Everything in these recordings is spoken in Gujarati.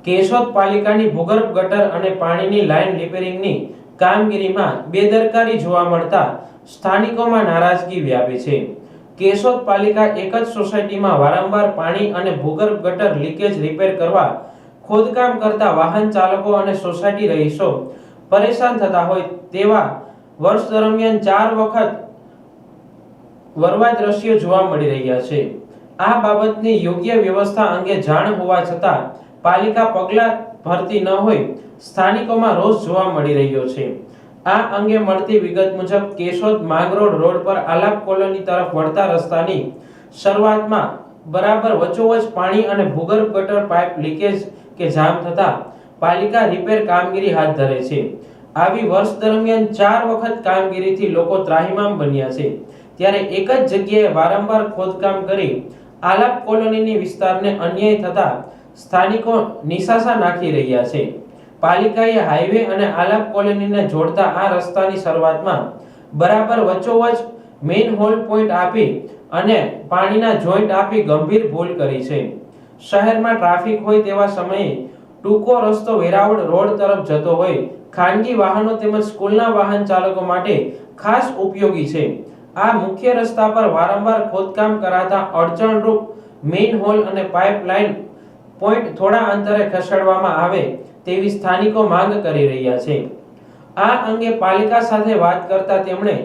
કેશોદ પાલિકાની ભૂગર્ભ ગટર અને પાણીની લાઇન રિપેરિંગની કામગીરીમાં બેદરકારી જોવા મળતા સ્થાનિકોમાં નારાજગી વ્યાપી છે। કેશોદ પાલિકા એક જ સોસાયટીમાં વારંવાર પાણી અને ભૂગર્ભ ગટર લીકેજ રિપેર કરવા ખોદકામ કરતા વાહન ચાલકો અને સોસાયટી રહીશો પરેશાન થતા હોય તેવા વર્ષ દરમિયાન 4 વખત વરવા દ્રશ્યો જોવા મળી રહ્યા છે। આ બાબતની યોગ્ય વ્યવસ્થા અંગે જાણ હોવા છતાં પાલિકા પગલાં ભરતી ન હોય સ્થાનિકોમાં રોષ જોવા મળી રહ્યો છે। આ અંગે મળતી વિગત મુજબ કેશોદ માંગરોળ રોડ પર આલાપ કોલોની તરફ વળતા રસ્તાની શરૂઆતમાં બરાબર વચ્ચોવચ પાણી અને ભૂગર્ભ ગટર પાઇપ લીકેજ કે જામ થતા પાલિકા રિપેર કામગીરી હાથ ધરે છે। આવી વર્ષ દરમિયાન 4 વખત કામગીરીથી લોકો ત્રાહિમામ બન્યા છે, ત્યારે એક જ જગ્યાએ વારંવાર ખોદકામ કરી આલાપ કોલોનીની વિસ્તારને અન્યાય થતા સ્થાનિકો નિશાસા નાખી રહ્યા છે। પાલિકાએ હાઈવે અને આલાપ કોલોનીને જોડતા આ રસ્તાની શરૂઆતમાં બરાબર વચ્ચોવચ મેઇન હોલ પોઈન્ટ આપી અને પાણીના જોઈન્ટ આપી ગંભીર ભૂલ કરી છે। શહેરમાં ટ્રાફિક હોય તેવા સમયે ટૂંકો રસ્તો વેરાવળ રોડ તરફ જતો હોય ખાનગી વાહનો તેમજ સ્કૂલના વાહન ચાલકો માટે ખાસ ઉપયોગી છે। આ મુખ્ય રસ્તા પર વારંવાર ખોદકામ કરાતા અડચણરૂપ મેઇન હોલ અને પાઇપલાઇન પોઈન્ટ થોડા અંતરે ખસેડવામાં આવે તેવી સ્થાનિકો માંગ કરી રહ્યા છે। આ અંગે પાલિકા સાથે વાત કરતા તેમણે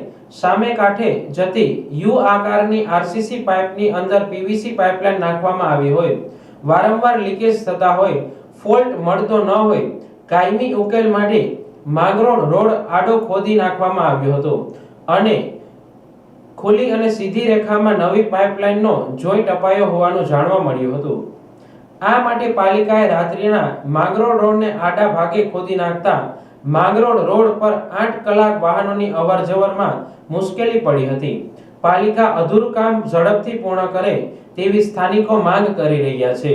સામે કાંઠે જતી યુ આકારની આરસીસી પાઇપની અંદર પીવીસી પાઇપલાઇન નાખવામાં આવી હોય, વારંવાર લીકેજ થતા હોય, ફોલ્ટ મળતો ન હોય, કાયમી ઉકેલ માટે માંગરોળ રોડ આડો ખોદી નાખવામાં આવ્યો હતો અને ખુલ્લી અને સીધી રેખામાં નવી પાઇપલાઇનનો જોઈન્ટ અપાયો હોવાનું જાણવા મળ્યું હતું। આ માટે પાલિકાએ રાત્રિના માંગરોળ રોડને આડા ભાગે ખોદી નાખતા માંગરોળ રોડ પર 8 કલાક વાહનોની અવરજવરમાં મુશ્કેલી પડી હતી। પાલિકા અધૂરું કામ ઝડપથી પૂર્ણ કરે તેવી સ્થાનિકો માંગ કરી રહ્યા છે।